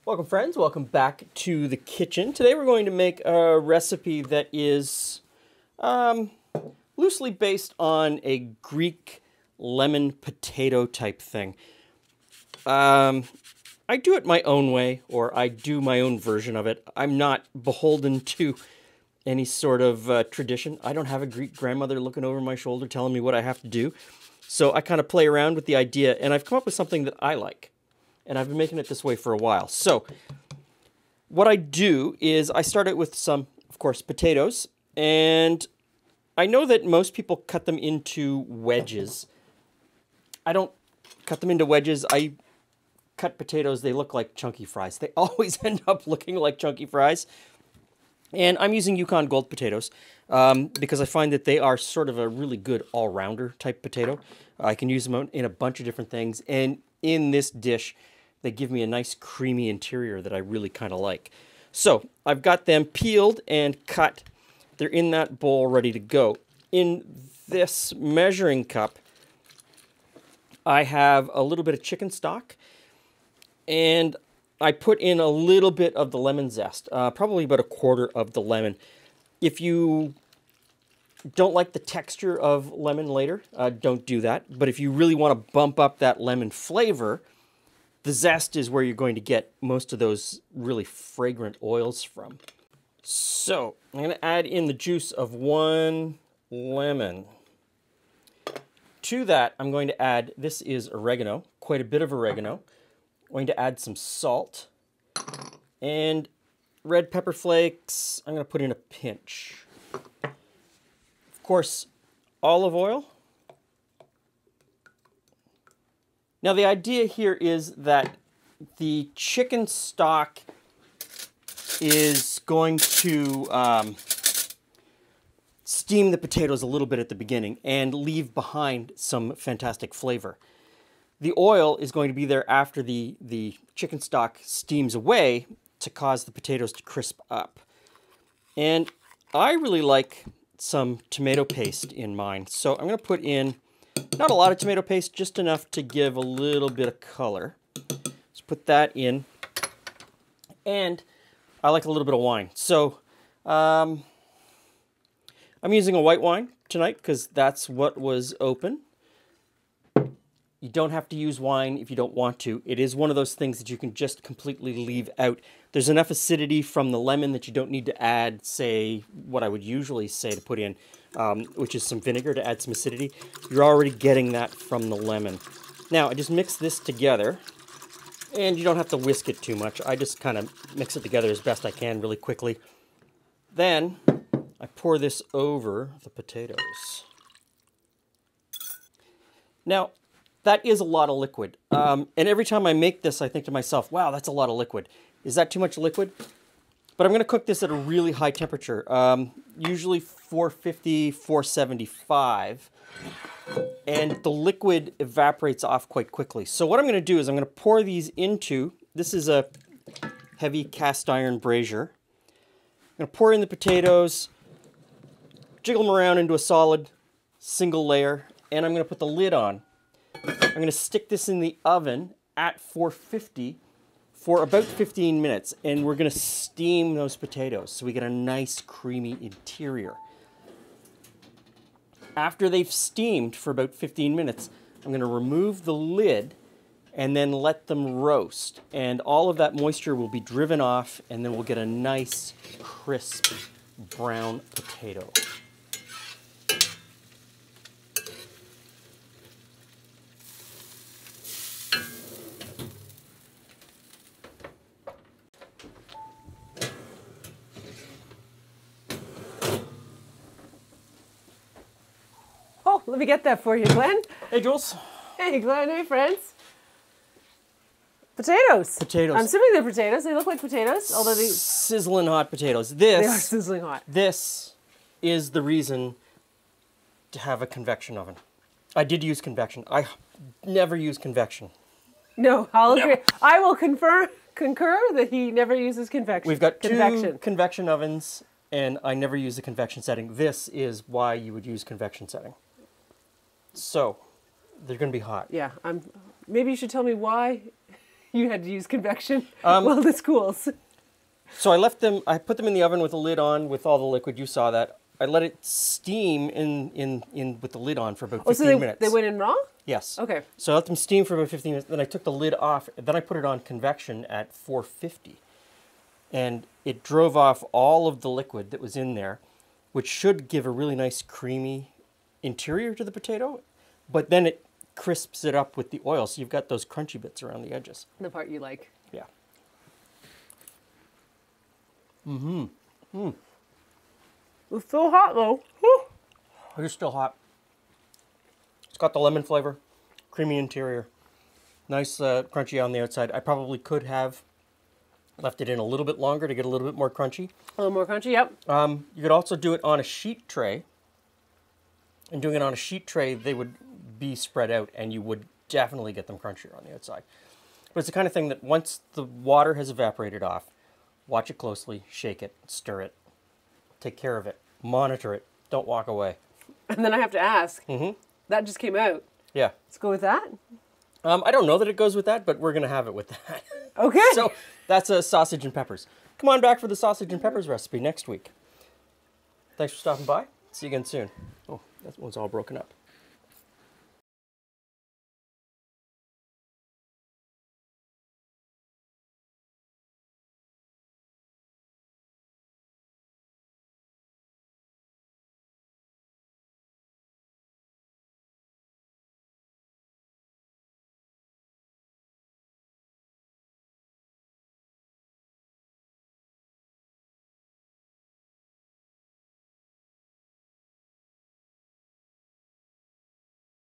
Welcome friends, welcome back to the kitchen. Today we're going to make a recipe that is loosely based on a Greek lemon potato type thing. I do it my own way, or I do my own version of it. I'm not beholden to any sort of tradition. I don't have a Greek grandmother looking over my shoulder telling me what I have to do. So I kind of play around with the idea, and I've come up with something that I like. And I've been making it this way for a while. So what I do is I start out with some, of course, potatoes. And I know that most people cut them into wedges. I don't cut them into wedges. I cut potatoes. They look like chunky fries. They always end up looking like chunky fries. And I'm using Yukon Gold potatoes because I find that they are sort of a really good all-rounder type potato. I can use them in a bunch of different things. And in this dish, they give me a nice creamy interior that I really kind of like. So I've got them peeled and cut. They're in that bowl ready to go. In this measuring cup, I have a little bit of chicken stock, and I put in a little bit of the lemon zest, probably about a quarter of the lemon. If you don't like the texture of lemon later, don't do that. But if you really want to bump up that lemon flavor, the zest is where you're going to get most of those really fragrant oils from. So I'm going to add in the juice of 1 lemon. To that, I'm going to add, this is oregano, quite a bit of oregano. I'm going to add some salt and red pepper flakes. I'm going to put in a pinch. Of course, olive oil. Now the idea here is that the chicken stock is going to steam the potatoes a little bit at the beginning and leave behind some fantastic flavor. The oil is going to be there after the chicken stock steams away to cause the potatoes to crisp up. And I really like some tomato paste in mine, so I'm going to put in not a lot of tomato paste, just enough to give a little bit of color. Let's put that in. And I like a little bit of wine. So I'm using a white wine tonight because that's what was open. You don't have to use wine if you don't want to. It is one of those things that you can just completely leave out. There's enough acidity from the lemon that you don't need to add, say, what I would usually say to put in, which is some vinegar to add some acidity. You're already getting that from the lemon. Now, I just mix this together, and you don't have to whisk it too much. I just kind of mix it together as best I can really quickly. Then, I pour this over the potatoes. Now, that is a lot of liquid. And every time I make this, I think to myself, wow, that's a lot of liquid. Is that too much liquid? But I'm going to cook this at a really high temperature, usually 450, 475. And the liquid evaporates off quite quickly. So what I'm going to do is I'm going to pour these into, this is a heavy cast iron brazier. I'm going to pour in the potatoes, jiggle them around into a solid single layer, and I'm going to put the lid on. I'm going to stick this in the oven at 450 for about 15 minutes, and we're going to steam those potatoes so we get a nice creamy interior. After they've steamed for about 15 minutes, I'm going to remove the lid and then let them roast, and all of that moisture will be driven off, and then we'll get a nice crisp brown potato. Oh, let me get that for you, Glenn. Hey, Jules. Hey, Glenn. Hey, friends. Potatoes. Potatoes. I'm assuming they're potatoes. They look like potatoes, although Sizzling hot potatoes. they are sizzling hot. This is the reason to have a convection oven. I did use convection. I never use convection. No, I'll agree. I will concur that he never uses convection. We've got two convection ovens, and I never use the convection setting. This is why you would use convection setting. So, they're going to be hot. Yeah, maybe you should tell me why You had to use convection while this cools. So I put them in the oven with the lid on with all the liquid. You saw that. I let it steam in with the lid on for about 15 minutes. They went in raw? Yes. Okay. So I let them steam for about 15 minutes. Then I took the lid off. Then I put it on convection at 450. And it drove off all of the liquid that was in there, which should give a really nice creamy interior to the potato. But then it crisps it up with the oil, so you've got those crunchy bits around the edges. The part you like. Yeah. It's so hot though. Whew. It is still hot. It's got the lemon flavor, creamy interior, nice crunchy on the outside. I probably could have left it in a little bit longer to get a little bit more crunchy. A little more crunchy, yep. You could also do it on a sheet tray. And doing it on a sheet tray, they would be spread out and you would definitely get them crunchier on the outside. But it's the kind of thing that once the water has evaporated off, watch it closely, shake it, stir it, take care of it, monitor it, don't walk away. And then I have to ask, that just came out. Yeah. Let's go with that? I don't know that it goes with that, but we're going to have it with that. Okay. So that's a sausage and peppers. Come on back for the sausage and peppers recipe next week. Thanks for stopping by. See you again soon. Oh, that one's all broken up.